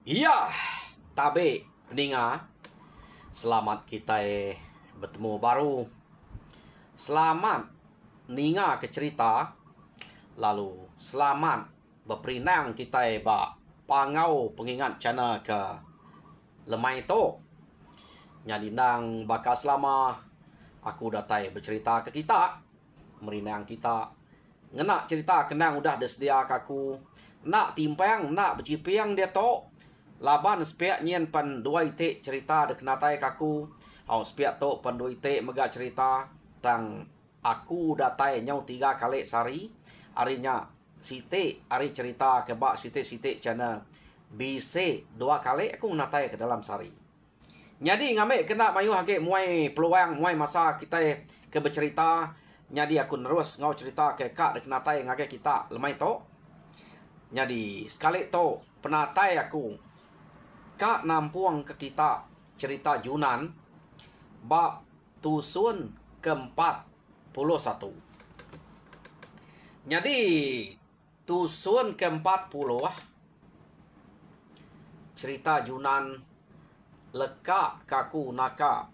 Iya, tabe peninga. Selamat kita bertemu baru. Selamat ninga ke cerita. Lalu selamat berperinang kita pangau pengingat cana ke lemai to. Jadi nang bakal selama aku datai bercerita ke kita. Merinang kita. Ngenak cerita kenang udah sedia kaku. Nak timpang, nak bercipiang dia to. Laban sepiak nyen pan dua ite cerita de kenatai kaku. Au sepiak to pan dua ite mega cerita tang aku datai nyau 3 kali sehari. Arinya site ari cerita ke bak site cana bise 2 kali aku natai ke dalam sehari. Jadi ngame kena mayu hake muai peluang muai masa kita ke bercerita. Jadi aku terus ngau cerita ke kak de kenatai ngake kita lemai to. Jadi sekali to penatai aku kak nampuang ke kita cerita Junan bab tusun ke-41. Jadi tusun ke-40 cerita Junan leka kaku naka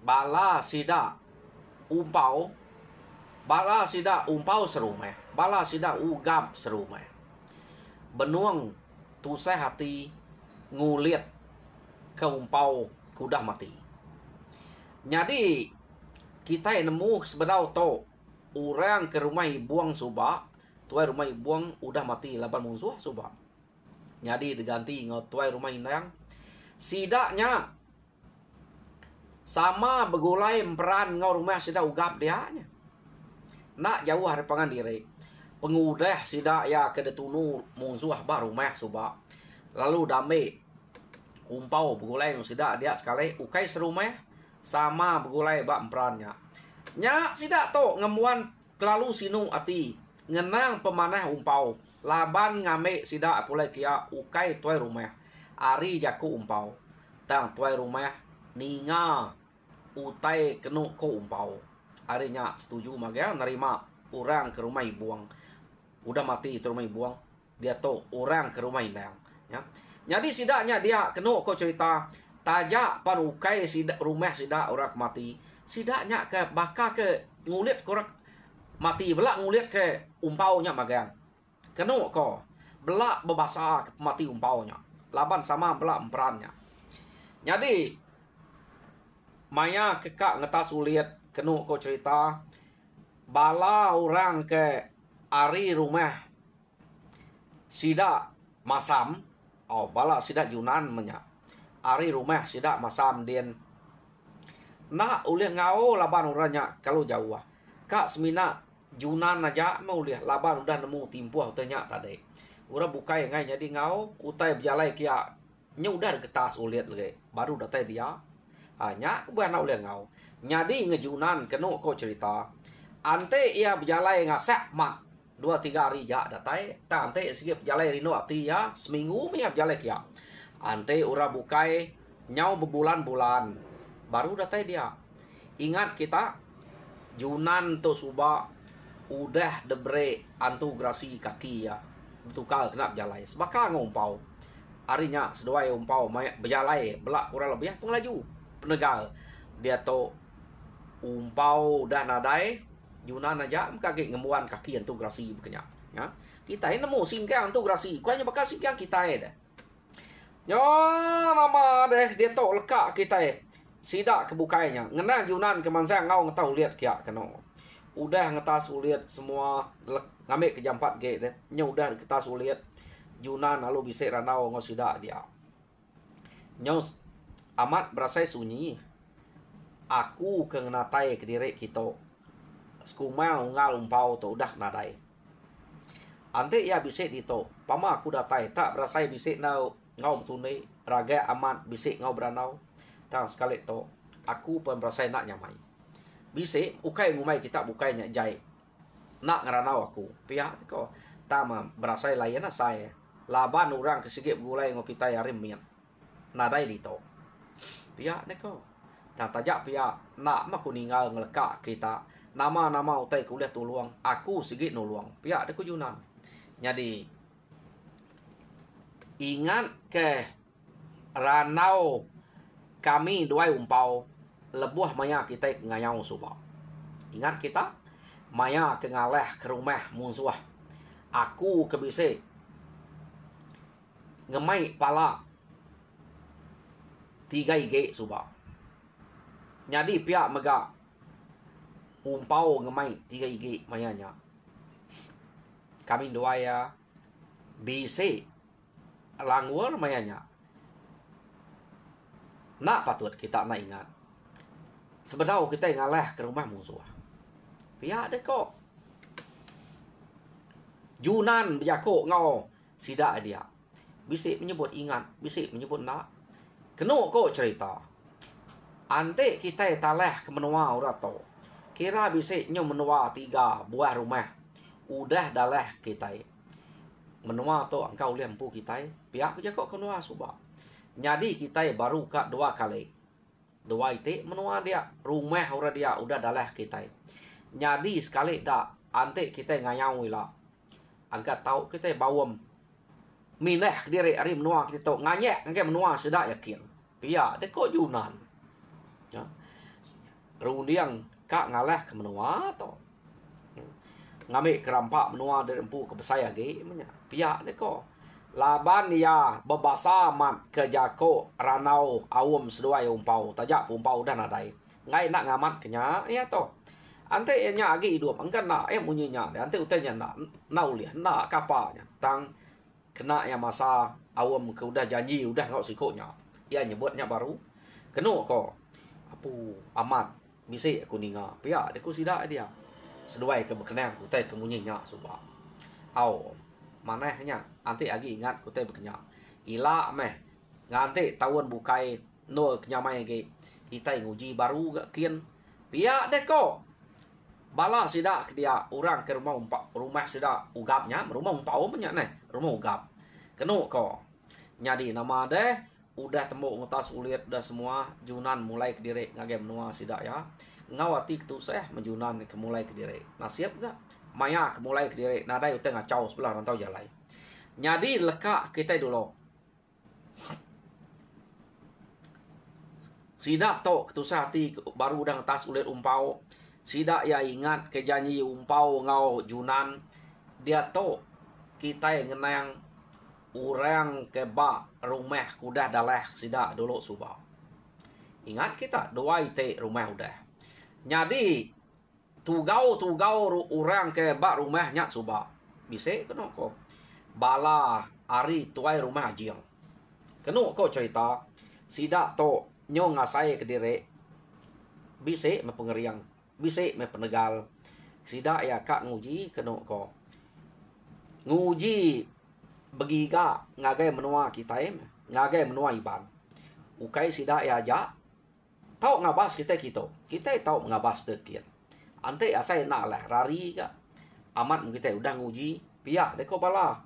bala sida umpau serumah bala sida ugap serumah benuang tusai hati ngulit ke umpau kudah mati. Jadi kita nemu sebenarnya to orang ke rumah buang suba tuai rumah buang udah mati laban musuh suba. Jadi diganti ngau tuai rumah indang sidaknya sama begulai peran ngau rumah sida ugap dia nya. Nak jauh harapan diri. Pengudah sida ya kedetunu musuh baru meh suba. Lalu dame umpau begulai sida dia sekali ukai serumah sama begulai bak perannya. Nya sida to ngemuan kelalu sinu ati ngenang pemanah umpau. Laban ngame sida pulai kia ukai tuai rumah. Ari jaku umpau. Tang tuai rumah ninga utai kenu ko umpau. Arinya setuju maga nerima orang ke rumah buang. Udah mati itu rumah buang. Dia to orang ke rumah indang. Ya. Jadi sidaknya dia kenu ko cerita. Tajak pan ukai sida rumah sida orang mati. Sidaknya ke baka ke ngulit korak mati belak ngulit ke umpaunya magang. Kenu ko belak bebasa ke mati umpaunya. Laban sama belak emperannya. Jadi maya kekak ngetas ulit kenu ko cerita bala orang ke ari rumah sida masam bala sida Junan menya ari rumah sida masam dien nak ulih ngau laban orangnya kalau jauh kak semina Junan aja mau ulih laban udah nemu timpuh tanya tadi ura bukai ngai jadi ngau utai berjalai kia nya udah getas ulit lagi baru datai dia hanya bukan ulih ngau nyadi ngejunan kenu ko cerita ante ia berjalai ngasak mat 2-3 hari ya datai ta ante segi berjalai rino ati ya seminggu mia berjalai kia ante ura bukai nyau berbulan-bulan baru datai dia ingat kita Junan to suba udah debre antu grasi kaki ya tukal kena berjalai sebaka ngumpau harinya seduai umpau berjalai belak kurang lebih pengelaju penegal dia to umpau dah nadai Junan aja kaki ngemuan kaki antu grasi bekenya ya kita ini nemu singkang antu grasi kuanya bakal singkang kita dah yo nama deh dia to leka kita sida kebukainya ngena Junan kemansang ngau ngetau lihat kia keno udah ngetas uliat semua ngambil ke jam 4 ge deh nya udah kita uliat Junan lalu bisa ranau ngau sida dia nyos amat berasa sunyi aku ke ngenatai ke diri kita skuma ngal umpau to udah nadai ante ya bisa dito pama aku datai tak berasa bisa ngau tunai raga amat bisa ngau beranau tang sekali to aku pun berasa nak nyamai bisa ukai ngumai kita bukainya jai nak ngeranau aku pihak ko tama berasa lain saya laban orang kesigip gulai ngo kita yarim mian nadai dito pihak neko tang tajak pihak nak mah kuningal ngeleka kita nama utai kuliah tuluang aku sigit nuluang pihak de Junan jadi ingat ke ranau kami duai umpau lebuh maya kita ngayau subak. Ingat kita maya ke ngaleh ke rumah musuh. Aku ke bise ngemai pala 3 ige subak. Jadi pihak mega umpau ngemai 3 ige mayanya. Kami duai ya bise langwar mayanya. Nak patut kita nak ingat. Sebenarnya kita ngaleh ke rumah musuh. Pihak dek kok. Junan berjakok ngau sida dia. Bisik menyebut ingat, bisik menyebut nak. Kena kok cerita. Ante kita taleh ke menua urato. Kira bisiknya menua 3 buah rumah. Udah daleh kita. Menua tu engkau lempu kita. Pihak berjakok kenua subak. Jadi kita baru kat 2 kali. 2 itu menua dia. Rumah ura dia udah dalah kita. Jadi sekali dah ante kita ngayau lah. Angkat tahu kita bawam. Mineh diri ari menua kita tahu nganyek angkat menua sudah yakin. Pia deko Yunan. Ya. Rundiang kak ngalah ke menua tu. Ngambil kerampak menua dari empu ke besaya ge menya. Pia deko. Laban ya bebasa mat ke jako ranau awam seduai umpau tajak umpau dah nadai ngai nak ngamat kenya ya to ante nya agi hidup angkan nak munyinya ante utenya nak nauliah nak kapanya tang kena ya masa awam ke udah janji udah ngau sikonya ia nyebutnya baru kena ko apu amat bisi aku ninga pia deku sida dia seduai ke bekenang utai ke munyinya suba au manehnya anti agi ingat kutai berkenyak ila meh nganti tahun bukai no kenyamai ge kita nguji baru gak kian pihak deko bala sida dia orang ke rumah sida ugapnya rumah umpau punya neh rumah ugap kenu ko nyadi nama deh udah tembok ngutas ulit udah semua Junan mulai ke diri ngage menua sida ya ngawati ketu saya menjunan ke mulai ke diri nasib gak maya mulai ke diri nadai utang ngacau sebelah rantau jalai. Jadi lekak kita dulu. Sidak to ketusah hati baru udang tas ulit umpau. Sidak ya ingat ke janji umpau ngau Junan. Dia to kita yang ngenang orang ke ba rumah kudah daleh sidak dulu subah. Ingat kita 2 ite rumah udah. Jadi tugau orang ke bak rumahnya subak bisa kena ko bala ari tuai rumah ajiang kena ko cerita sida to nyo ngasai ke diri bisa me pengeriang bisa me penegal sida ya kak nguji kena ko nguji begiga ngagai menua kita ngagai menua iban ukai sida ya ja tau ngabas kita tau ngabas dekian ante asai nak lah rari ka amat kita udah nguji pihak deko bala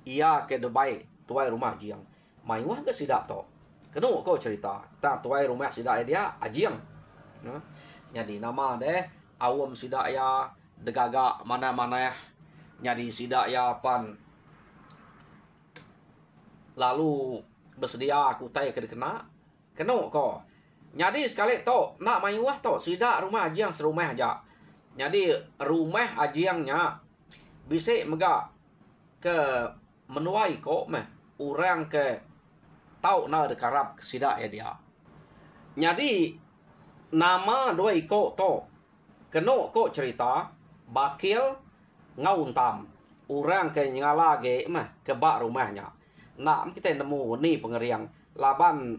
ia ke debai tuai rumah jiang mai wah ke sidak to kenu ko cerita ta tuai rumah sidak dia ajiang no? Jadi nama deh awam sidak ya degaga mana-mana nyadi sidak ya pan lalu bersedia aku tai ke kena kenu ko jadi sekali to nak main wah to sidak rumah ajiang serumah aja. Jadi rumah ajiangnya bisa mega ke menuai kok meh orang ke tau na dekarap ke sidak ya dia. Jadi nama 2 iko to keno ko cerita bakil ngauntam orang ke nyala ge meh ke bak rumahnya. Nak kita nemu ni pengeriang laban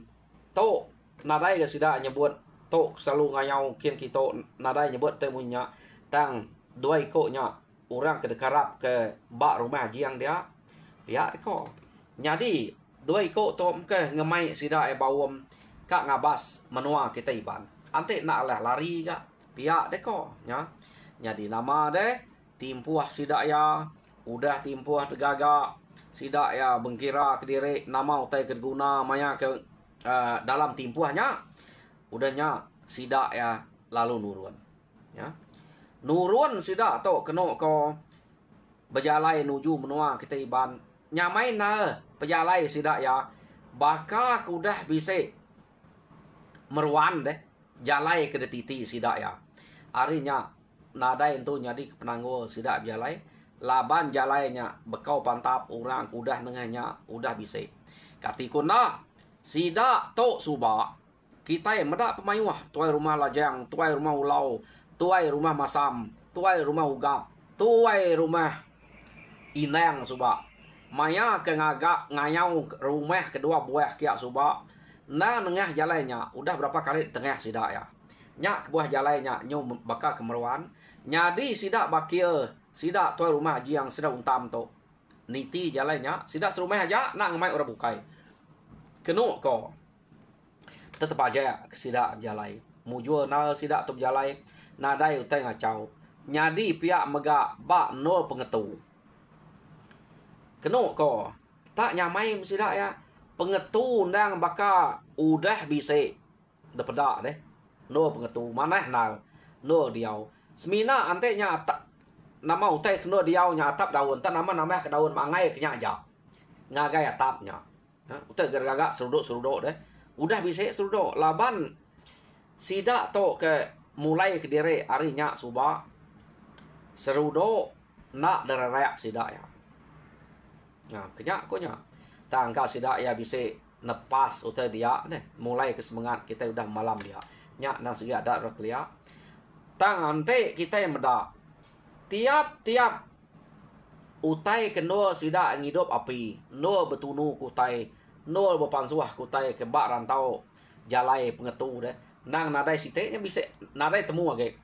to nadai ke sida nyebut to selalu ngayau kian kita nadai nyebut temunya tang 2 ikoknya orang ke dekarap ke bak rumah jiang dia pihak ko jadi 2 ikok to ke ngemai sida bawam kak ngabas menua kita iban ante nak lah lari ga pihak deko nya jadi nama de timpuah sida ya udah timpuah degaga sida ya bengkira ke diri nama utai ke guna maya ke dalam timpuahnya udahnya sidak ya lalu nurun ya nurun sidak to keno ko berjalan menuju menua kita iban nyamai na pejalai sida ya baka kudah bisa meruan deh jalai ke titi sida ya arinya nadai itu nyadi penanggo sida jalai laban jalainya bekau pantap orang kudah nengahnya udah bisa katikuna sida to suba kita yang meda pemayuah tuai rumah lajang tuai rumah ulau tuai rumah masam tuai rumah ugap tuai rumah inang suba maya ke ngayau rumah kedua buah kia suba na nengah jalannya udah berapa kali tengah sida ya nya ke buah jalannya nyo bakal kemeruan nyadi sida bakil sida tuai rumah haji yang sida untam to niti jalannya sida serumah aja nak ngemai orang bukai kenu ko tetep aja sida jalai mujur na sida top jalai nadai utai ngacau nyadi pihak mega bak nol pengetu kenu ko tak nyamai sida ya pengetu nang baka udah bisa depeda deh nol pengetu mana nal nol diau semina antenya tak nama utai kena diau nya atap daun tak nama ke daun mangai kenya aja ngagai atapnya utai gergaga seruduk deh udah bisa seruduk laban sida to ke mulai ke dire arinya suba seruduk nak derayak sida ya kenya konya tangka sida ya bisa nepas utai dia deh mulai ke semangat kita udah malam dia nyak nang segi ada reklia tang ante kita yang meda tiap utai keno sida ngidup api no betunu kutai no bepansuah kutai ke bak rantau jalai pengetu deh nang nadai site nya bisa nadai temu age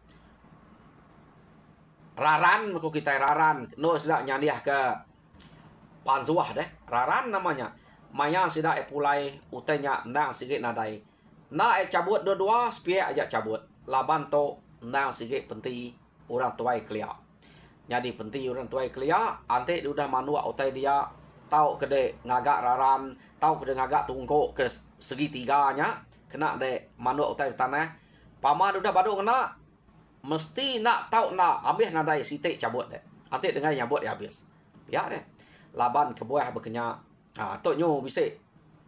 raran ko kita raran no sida nyadiah ke pansuah deh raran namanya maya sida pulai utainya nang sige nadai na cabut dua spie aja cabut laban to nang sige penti orang tuai kelia jadi penti orang tuai kelia ante udah manua utai dia tahu kede ngagak raran tahu kede ngagak tungko ke segitiganya kena de manua utai tanah paman udah badu kena mesti nak tahu nak habis nadai site cabut deh ante dengan nyabut ya habis ya deh laban kebuah bekenya to nyo bisa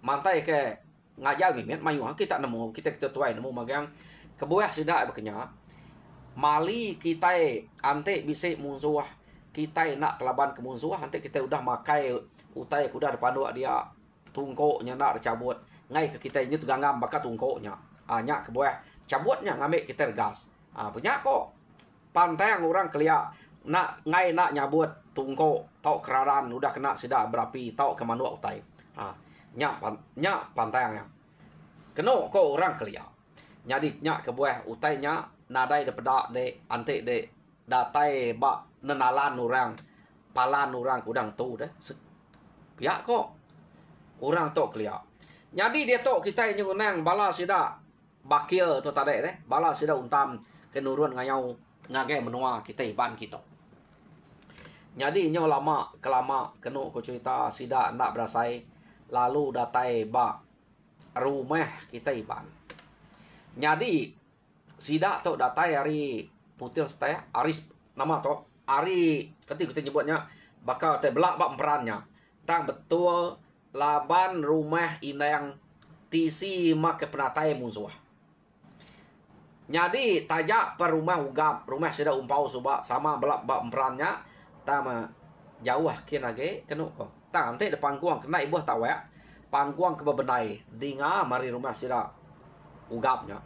mantai ke ngajal mimet mayu kita nemu kita tuai nemu magang kebuah sudah bekenya mali kita ante bisa munsuah kita nak telaban ke munsuah ante kita udah makai utai kuda depan dua dia tungkoknya nak cabut ngai ke kita ini teganggam bakat tungkoknya nya kebuah cabutnya ngambil kita gas punya kok pantai yang orang kelia nak ngai nak nyabut tungko tau keraran udah kena sida berapi tau ke manua utai nya pantayangnya keno ko orang kelia nyadi nya ke buah utainya nadai de peda de ante de datai bak nenalan orang palan orang kudang tu deh pihak kok orang to kelia nyadi dia to kita nyunang bala sida bakil to tade deh bala sida untam kenurun ngayau ngage menua kita iban kita jadi nyo lama kelama kenu ko cerita sida nak berasai lalu datai ba rumah kita iban jadi sida to datai hari putih staya aris nama to ari ketika kita nyebutnya bakal teh belak bak perannya tang betul laban rumah inang tisi mak ke penatai musuh jadi tajak per rumah ugap rumah sida umpau suba sama belak bak perannya tama jauh kena ge kenu ko ta ante depan kuang kena ibu tawa pangkuang ke bebenai dinga mari rumah sira ugapnya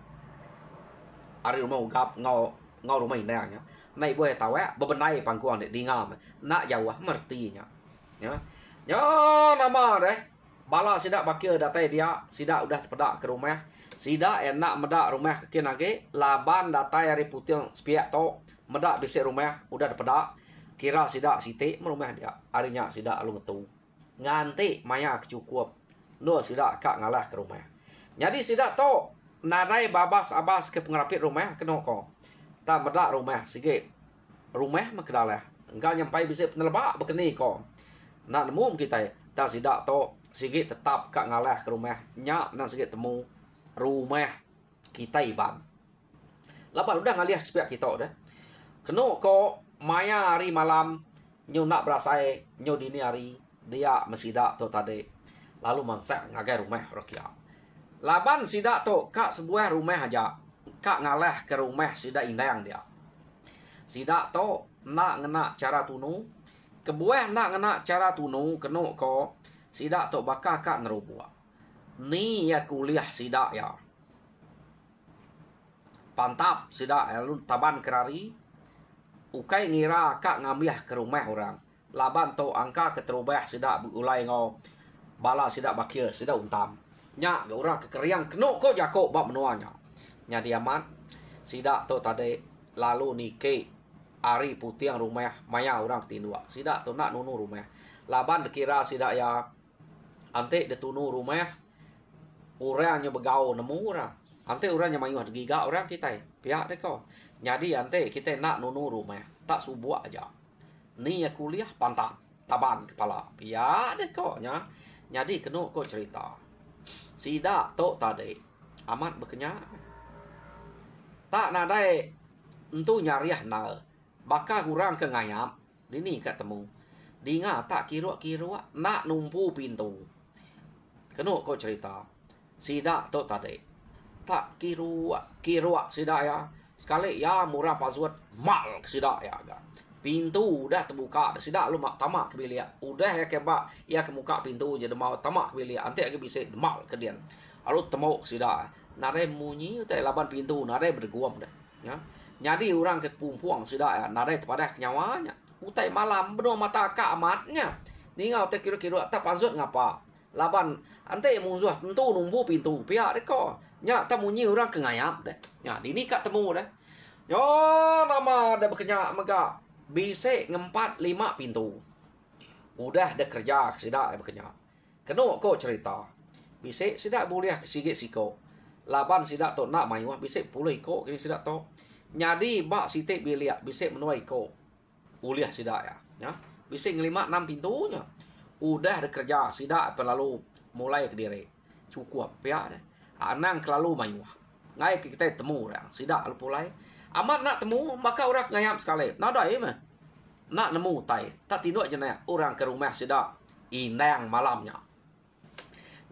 ari rumah ugap ngau rumah indahnya na ibu tawa bebenai pangkuang de dinga nak jauh mertinya ya nama deh bala sida bakil datai dia sida udah terpedak ke rumah sida enak medak rumah kena ge laban datai hari putih spiak to medak bisa rumah udah terpedak kira sida site merumah dia arinya sida alung tu nganti maya kecukup no sida kak ngalah ke rumah jadi sida to narai babas abas ke pengerapit rumah kena ko ta medak rumah sige rumah makdalah enggak nyampai bisa penelbak bekeni ko nak nemu kita ta sida to sige tetap kak ngalah ke rumah nya nang sige temu rumah kita iban lapan udah ngaliah sepiak kita dah kena ko maya hari malam nyo nak berasai nyo dini hari dia mesida tu tadi lalu masak ngagai rumah rakyat. Laban sida tu kak sebuah rumah aja, kak ngalah ke rumah sida indang dia. Sida tu nak ngena cara tunu, kebuah nak ngena cara tunu kenu ko sida tu bakal kak ngerubua. Ni ya kuliah sida ya. Pantap sida lalu taban kerari, ukai ngira kak ngambiah ke rumah orang. Laban tu angka keterubah sida ulai ngau bala sida bakir sida untam. Nya ga orang kekeriang kenu ko jako bab menuanya. Nya diaman sida tu tadi lalu nike ari putiang rumah maya orang ketindua. Sida tu nak nunu rumah. Laban dikira sida ya ante de tunu rumah orangnya begau nemu orang. Ante orangnya mayuh giga orang kita. Pihak deko. Jadi ante kita nak nunu rumah tak subuh aja. Ni ya kuliah pantap taban kepala. Pihak deko nya. Jadi kenu ko cerita. Sida tu tadi amat berkenya. Tak nadai entu nyariah na. Baka kurang ke ngayam. Dini ketemu. Dinga tak kira-kira nak numpu pintu. Kenu ko cerita. Sida tu tadi. Tak kira sida ya. Sekali ya murah password mal sida ya. Pintu udah terbuka. Sida lu mak tamak ke bilik. Udah ya kebak ya ke muka pintu jadi mau tamak ke bilik. Nanti ke bisa demal ke dia. Lalu temu sida. Nare munyi teh laban pintu nare berguam dah. Ya. Jadi orang ke pumpuang sida ya. Nare pada nyawanya. Utai malam benar mata ka amatnya. Ningau teh kira-kira tak password ngapa. Laban ante musuh tentu nunggu pintu pihak deko. Nya tak munyi orang ke ngayap dah. Ya dini kak temu dah. Yo nama ada berkenyak mega. Bisa ngempat 5 pintu. Udah ada kerja sida berkenyak. Kenu ko cerita. Bisa sida boleh kesigit siko. Laban sida tu nak mayu bisa puluh iko kini sida tu. Jadi bak sitik bilik bisa menuai iko. Uliah sida ya. Ya. Bisa ngelima 6 pintunya. Udah ada kerja sida lalu mulai ke diri. Cukup ya. Anang kelalu mayu. Ngai kita temu orang. Sida lalu mulai. Amat nak temu maka orang ngayap sekali. Nadai mah. Nak nemu tai. Tak tinduk je nak orang ke rumah sida inang malamnya.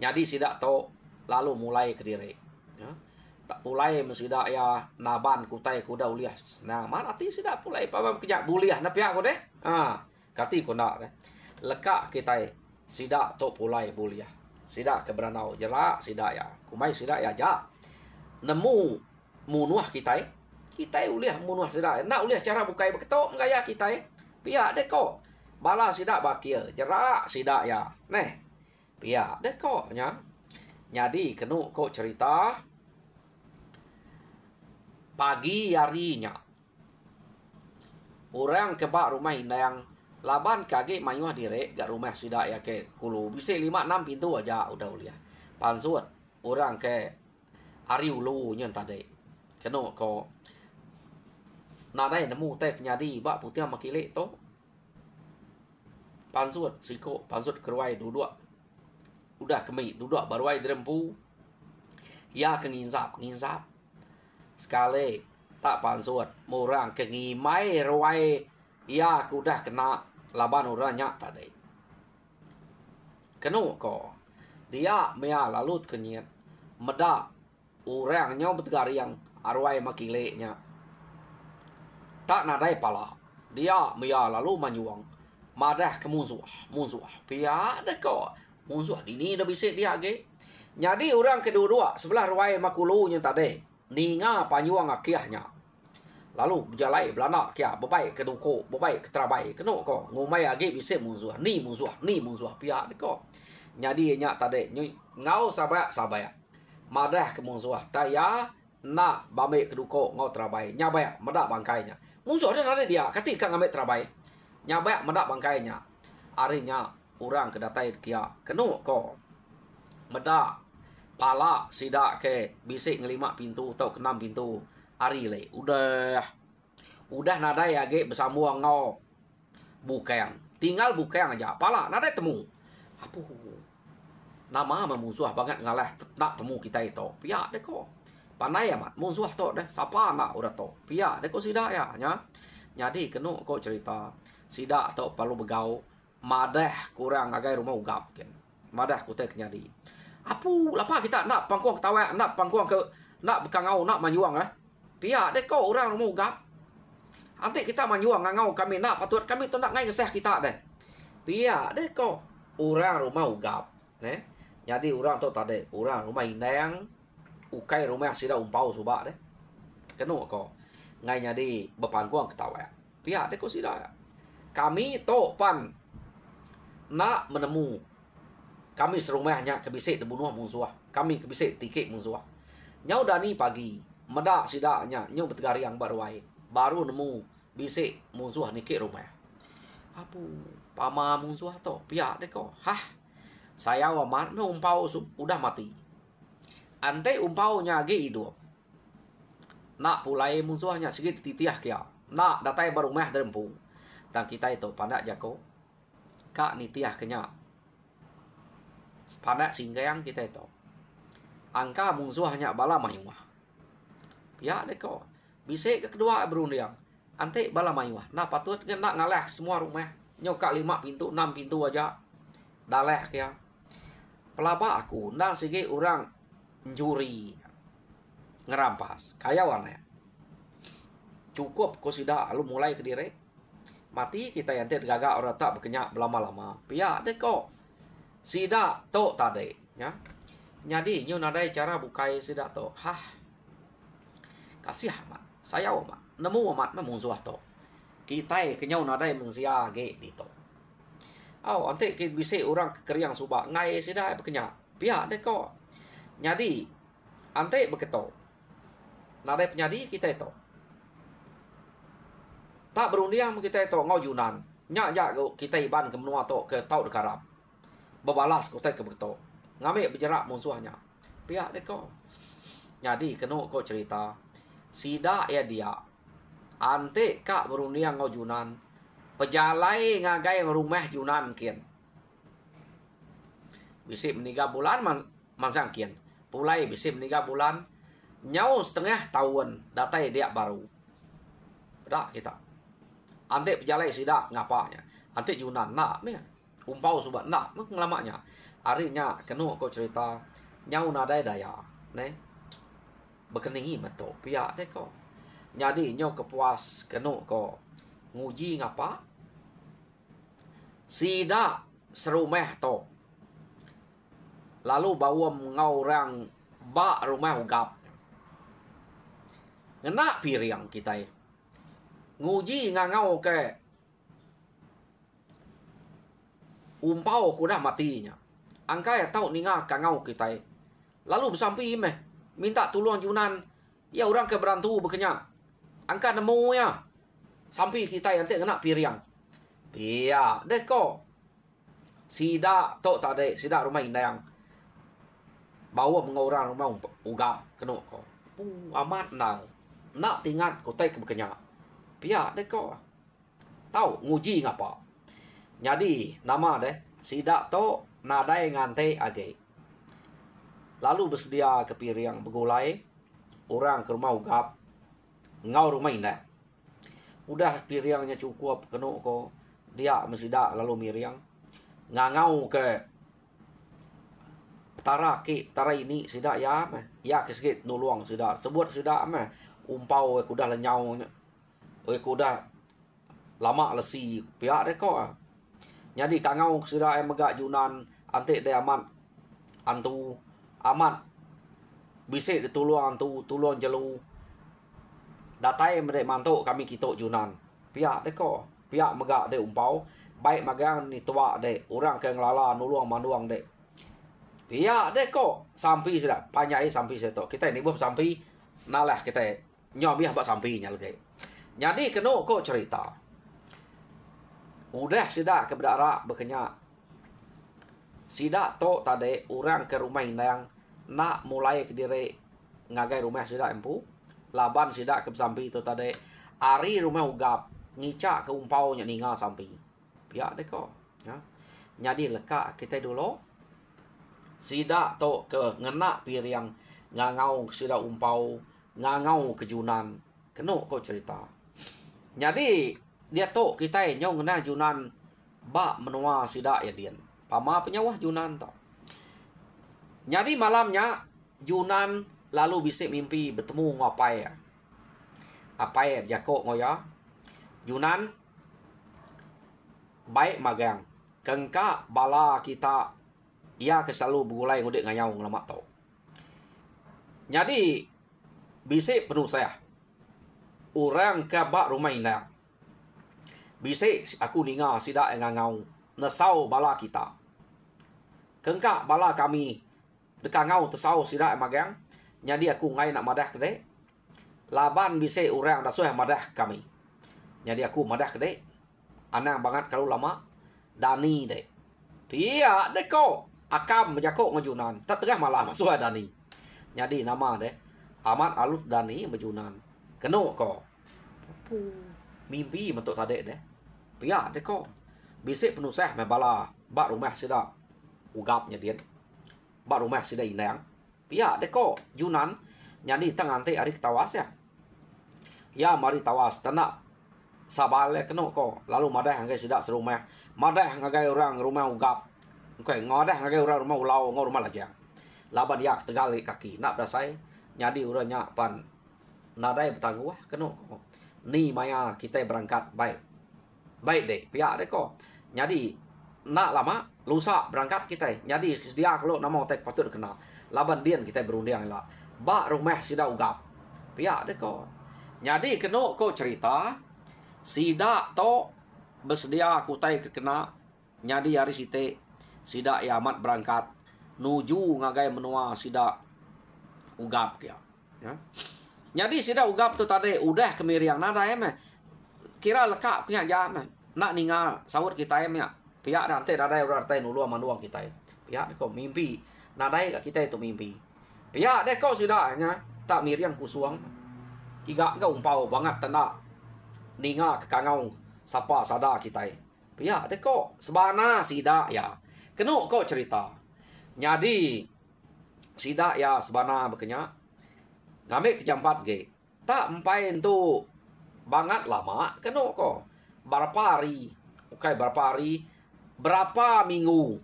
Jadi sida tu lalu mulai ke diri. Ya. Tak mulai mesida ya naban kutai kuda uliah senang. Mana ti sida mulai pamam kejak buliah na pihak ko deh. Kati ko nak deh. Lekak kita sida tu mulai buliah. Sida ke beranau jerak sida ya. Kumai sida ya ja. Nemu munuah kita. Kita uliah munuh sida. Nak uliah cara bukai beketok gaya kita. Pihak deko. Bala sida bakir. Jerak sida ya. Neh. Pihak deko nya. Jadi kenu ko cerita. Pagi harinya. Orang kebak rumah indang. Laban kage mayuh direk gak rumah sida ya ke kulu. Bisa 5-6 pintu aja udah uliah. Pansut. Orang ke ari ulu nyen tadi. Kenu ko nadai nemu teh nyadi bak putih makilek to. Pansut siko pansut keruai duduk. Udah kemi duduk baruai dirempu. Ya ke nginzap. Sekali tak pansut murang ke ngimai ruai ya kudah kena laban orangnya tadi. Kenu ko dia mea lalut kenyit meda orangnya betgariang arwai makileknya. Tak nadai pala. Dia mea lalu manyuang. Madah ke musuh. Pihak deko. Musuh dini dah bisik dia ge. Jadi orang kedua-dua sebelah ruai makulunya tadi. Ninga panyuang akiahnya. Lalu berjalai belana kia bebai ke duko, bebai ke terabai. Kenu ko ngumai age bisik musuh. Ni musuh pihak deko. Jadi nya tadi ngau sabaya. Madah ke musuh. Taya nak bame ke duko ngau terabai. Nyabaya medak bangkainya. Musuh dia ada dia. Ketika ngambil terabai. Nyabaya medak bangkainya. Arinya orang kedatai kia. Kenu ko medak pala sida ke bisik ngelima pintu atau ke 6 pintu. Ari le. Udah nadai age bersambung ngau. Bukang. Tinggal bukang aja. Pala nadai temu. Apuh. Nama musuh banget ngalah nak temu kita itu. Pihak deko. Pandai amat musuh tu deh siapa nak udah tu pihak deko sida ya nya. Jadi kenu ko cerita sida tu perlu begau madah kurang agai rumah ugap kan. Madah ku teh nyadi. Apu lapa kita nak pangkuang ketawa, nak pangkuang ke nak bekangau, nak manyuang Pihak deh kau orang rumah ugap. Nanti kita manyuang ngangau kami nak patut kami tu nak ngai keseh kita deh. Pihak deh kau orang rumah ugap. Jadi orang tu tadi orang rumah indang ukai rumah sida umpau subak deh. Kenu kau ngai nyadi bepangkuang ketawa. Pihak deh kau sida. Kami tu pan nak menemu kami serumahnya kebisik dibunuh musuh. Kami kebisik tikik musuh. Nyau dani pagi medak sidaknya nyau bertegari yang baru ai. Baru nemu bisik musuh nikik rumah. Apu pama musuh tu pihak deh kau. Saya wamat me umpau udah mati. Ante umpaunya ge hidup. Nak pulai musuhnya sikit titiah kia. Nak datai baru meh derempu. Dan kita itu pandak jako. Kak nitiah kenya. Pandak singgayang kita itu. Angka musuhnya bala mayuah. Pihak deh kau. Bisik ke kedua berunding. Ante bala mayuah. Nah patut kan nak ngalah semua rumah. Nyokak 5 pintu, 6 pintu aja. Daleh kia. Pelaba aku nang sige orang juri ngerampas kayawannya. Cukup ko sida lalu mulai ke diri. Mati kita yang gagak orang tak berkenyak lama-lama. Pihak deh kok. Sida to tadi ya. Jadi nyu nadai cara bukai sida to. Kasih amat. Saya amat. Nemu amat memusuh to. Kita kenyau nadai mensia ge di to. Ante bisa orang kekeriang subak ngai sida berkenyak. Pihak deh kok. Jadi ante beketo. Nadai penyadi kita itu. Tak berundiang kita itu ngau junan. Nyak kita iban ke menua to ke tau dekarap. Bebalas kita ke beketo. Ngambil berjerak musuhnya. Pihak deh kok. Jadi kena kok cerita. Sida ya dia. Ante kak berundiang ngau junan. Pejalai ngagai rumah junan kian. Bisa menikah bulan masang kian. Pulai bisa menikah bulan. Nyau setengah tahun datai dia baru. Dak kita. Ante pejalai sidak ngapanya. Ante junan nak me. Umpau subat nak ngelamanya. Harinya kenu kau cerita. Nyau nadai daya. Berkeningi betul. Pihak deh kau. Jadi nyau kepuas kenu kau. Nguji ngapa? Sida serumah to. Lalu bawa mengau orang bak rumah ugap. Ngena piriang kita. Nguji ngangau ke umpau kuda matinya. Angka ya tahu ninga kangau kita. Lalu bersampai minta tolong junan. Ya orang ke berantu berkenyak. Angka nemu ya. Sampai kita yang ngena piriang. Pihak deh kok. Sida tok tadi. Sida rumah indang. Bawa mengorang rumah ugap. Kena kok. Amat nang. Nak tingat kotai ke berkenyak. Pihak deh kok. Tahu nguji ngapa. Jadi nama deh. Sida tok nadai ngante age. Lalu bersedia ke piriang begulai. Orang ke rumah ugap. Ngau rumah indang. Udah piriangnya cukup kena ko dia mesida lalu miriang ngangau ke tara ini sida ya kesikit nuluang sida sebut sida umpau kuda lenyau kuda lama lesi pihak deh kok. Jadi kangau sida megak junan ante de amat antu amat bisa ditulung antu tulung jelu datai mereka mantuk kami kitok junan. Pihak deh kok. Pihak megak de umpau. Baik magang ni tua de. Orang ke ngelala nuluang manuang de. Pihak deh kok. Sampai sudah. Panyai sampai situ. Kita ni buat sampai. Nalah kita. Nyobiah buat sampainya lagi. Jadi kena kok cerita. Udah sudah ke berdarak berkenyak. Sida to tadi. Orang ke rumah indang. Nak mulai ke diri. Ngagai rumah sida empu. Laban sida ke sampai itu tadi. Ari rumah ugap. Ngicak ke umpaunya ningal sampai. Pihak deh kok. Ya. Jadi lekak kita dulu. Sida to ke ngena piriang. Ngangau sida umpau. Ngangau kejunan. Kena kok cerita. Jadi dia to kita nyong ngena junan. Ba menua sida ya dian. Pama penyawah Yunan tau. Jadi malamnya Yunan lalu bisa mimpi bertemu ngapai ya. Apai Jako ngoya. Yunan baik magang. Kengka bala kita ia kesalu begulai ngudik ngayau ngelamak tau. Jadi bisa penuh saya. Orang ke bak rumah indah. Bisa aku ninga sida ngangau. Nesau bala kita. Kengka bala kami dekangau tesau sida magang. Jadi aku ngai nak madah kedai. Laban bisa orang dah suah madah kami. Jadi aku madah kedai. Anang banget kalau lama. Dani dek. Pia deko. Akam Jako ngajunan. Tak tengah malah masuk Dani. Jadi nama dek. Amat alus Dani berjunan. Keno ko. Mimpi bentuk tadi deh. Pia deko. Bisa penuh seh mebala. Bak rumah sida. Ugapnya dia. Bak rumah sida inang. Pia deko. Junan. Jadi tangan te ari tawas ya. Ya mari tawas. Tenak. Sabale keno ko. Lalu madah hangai sida serumah. Madah hangai orang rumah ugap. Oke, ngodah hangai orang rumah ulau. Ngau rumah lajang. Laban yak tegali kaki. Nak berasai. Jadi uranya pan. Nadai bertangguh. Keno ko. Ni maya kita berangkat baik. Baik deh. Pihak deh ko. Jadi. Nak lama. Lusa berangkat kita. Jadi dia kalau nama otak patut kena. Laban dian kita berundang lah. Bak rumah sida ugap. Pihak deh ko. Jadi keno ko cerita. Sida to bersedia kutai kena. Jadi hari site. Sida yamat berangkat. Nuju ngagai menua sida ugap kia. Ya. Jadi sida ugap tu tadi udah kemiriang nada em. Kira lekak punya jam. Nak ninga sahur kita em ya. Pihak nanti nada orang tai nulu manuang kita. Pihak kau mimpi. Nada kita itu mimpi. Pihak deh kau sida nya tak miriang kusuang. Iga kau umpau banget tanda. Ninga kekangau sapa sada kita. Pihak deh kau sebana sida ya. Kenu kau cerita. Jadi sida ya sebana bekenya. Ngambil ke jam 4 ge. Tak empain tu banget lama. Kenu kau. Berapa hari. Oke berapa hari. Berapa minggu.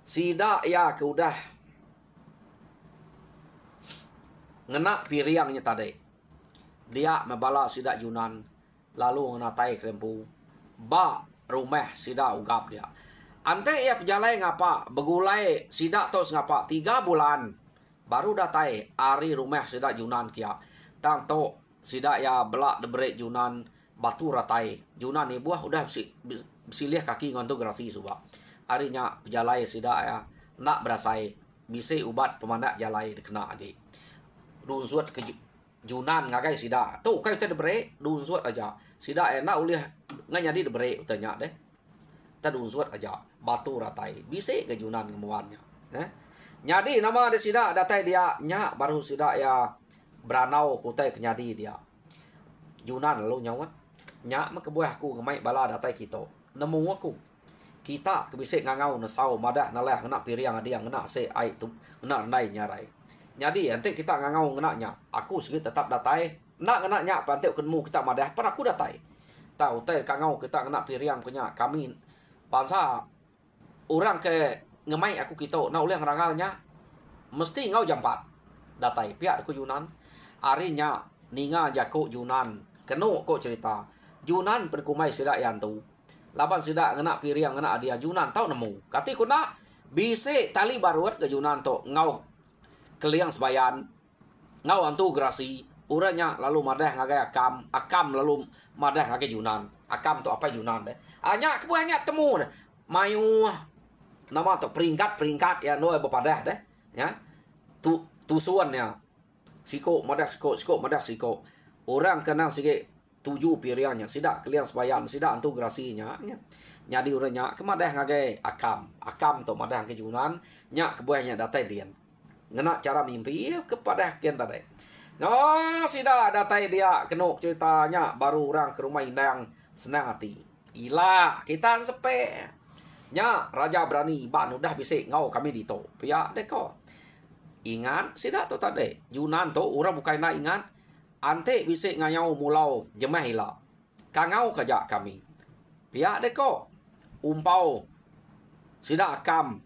Sida ya ke udah. Ngena piriangnya tadi. Dia membala sida Yunan. Lalu ngenatai krempu. Ba rumah sida ugap dia. Ante ya pejalai ngapa. Begulai sida tos ngapa. 3 bulan. Baru datai. Ari rumah sida Yunan kia. Tang to sida ya belak debrek Yunan. Batu ratai. Yunan ni buah udah besilih kaki ngonto gerasi suba. Arinya pejalai sida ya. Nak berasai. Bisa ubat pemandak jalai dikena aja. Dunsuat ke Yunan ngagai sida. Tuh kai kita debrek. Dunsuat aja. Sida enak ulih nganyadi debrek utanya deh. Ta dunsuat aja. Batu ratai. Bisa ke Yunan kemuannya. Nyadi nama ada sida datai dia. Nyak baru sida ya. Beranau kutai kenyadi dia. Yunan lalu nyawan. Nyak mekebuah aku ngemai bala datai kita. Nemu aku. Kita kebisik ngangau nesau madah nalah ngena piriang dia ngena se ai tu ngena nai nyarai. Jadi nanti kita ngangau ngena nya. Aku segi tetap datai. Nak ngena nya pantai kenmu kita madah par aku datai. Tahu teh kangau kita ngena piriang punya kami bangsa orang ke ngemai aku kita na uleh ngerangau nya. Mesti ngau jam 4. Datai pihak aku Yunan. Arinya ninga Jako Yunan. Kenu kok cerita. Yunan perkumai sida yang tu. Laban sida ngena piriang ngena dia Yunan tahu nemu. Kati ku nak bisa tali baruat ke Yunan to ngau keliang sebayan. Ngau antu gerasi. Uranya lalu madah ngagai akam. Akam lalu madah ngagai Yunan. Akam tu apa Yunan deh. Hanya kebuahnya temu deh. Mayu nama tu peringkat ya no bepadah deh. Ya. Tusuan ya. Siko madah siko madah siko. Orang kenang sikit 7 piriannya. Sida keliang sebayan. Sida antu gerasinya. Ya. Nyadi uranya kemadah ngagai akam. Akam tu madah ngagai Yunan. Nyak kebuahnya datai dian. Ngena cara mimpi kepada kian tadi. No, sida datai dia kenuk ceritanya baru orang ke rumah indang senang hati. Ila kita sepe. Nya raja berani ban udah bisa ngau kami dito. Pia deko. Ingat sida tu tadi. Yunan tu orang bukan nak ingat. Ante bisa ngayau mulau jemah ila. Kangau kerja kami. Pia deko. umpau sida akam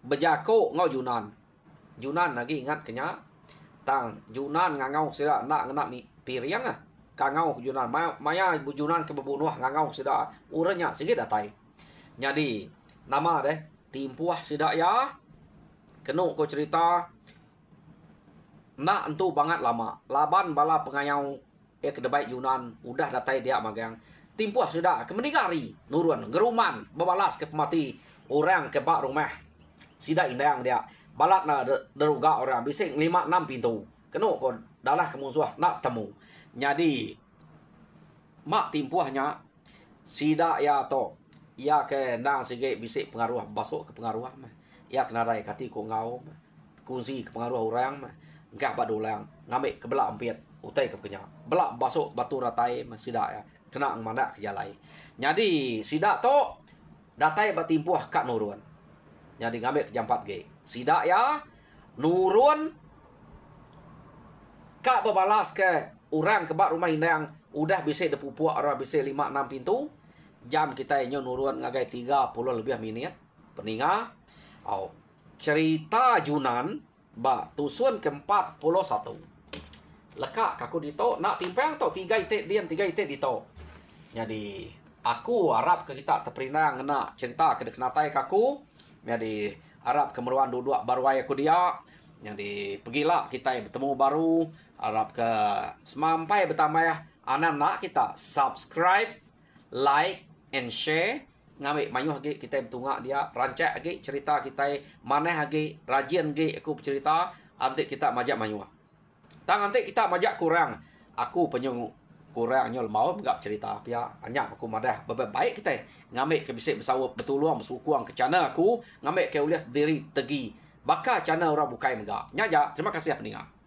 bejako ngau Yunan. Yunan lagi ingat kenya tang Yunan ngangau sida nak ngena piriang ah kangau Yunan maya Yunan ke bebunuh ngangau sida uranya sikit datai. Jadi nama deh timpuah sida ya kenu ko cerita nak entu banget lama laban bala pengayau kedebai Yunan udah datai dia magang timpuah sida ke meningari nurun geruman bebalas ke pemati orang ke bak rumah sida indang dia balat na deruga orang bising 5-6 pintu kenu ko dalah ke musuh nak temu. Jadi mak timpuahnya sida ya to ya ke nang sige bisik pengaruh basuk ke pengaruh mah ya kena rai kati ko ngau kunci ke pengaruh orang mah enggak badulang ngambil ke belak empiat utai ke kenya belak basuk batu ratai mah sida ya kena mana ke jalai. Jadi sida to datai batimpuah kak nurun. Jadi ngambil ke jampat ge sida ya nurun kak bebalas ke orang ke bak rumah indang udah bisa depupuak orang bisa 5-6 pintu jam kita nyo nurun ngagai 30 lebih minit peninga cerita Yunan ba tusun ke-41 lekak kaku dito nak timpang to 3 itik dian 3 itik dito. Jadi aku harap ke kita terperinang ngena cerita ke dekenatai kaku. Jadi harap kemeruan duduk baru aku dia. Jadi pergilah kita bertemu baru harap ke semampai bertambah ya anak-anak kita subscribe, like and share ngambil mayuh lagi kita bertungak dia rancak lagi cerita kita mana lagi rajin lagi aku bercerita nanti kita majak mayuh tang nanti kita majak kurang aku penyung kurang nyol mau enggak cerita pia hanya aku madah baik kita ngambil ke bisik bersawap betuluang bersukuang ke channel aku ngambil ke uliah diri tegi bakal channel orang bukai megak nyaja. Terima kasih pendengar.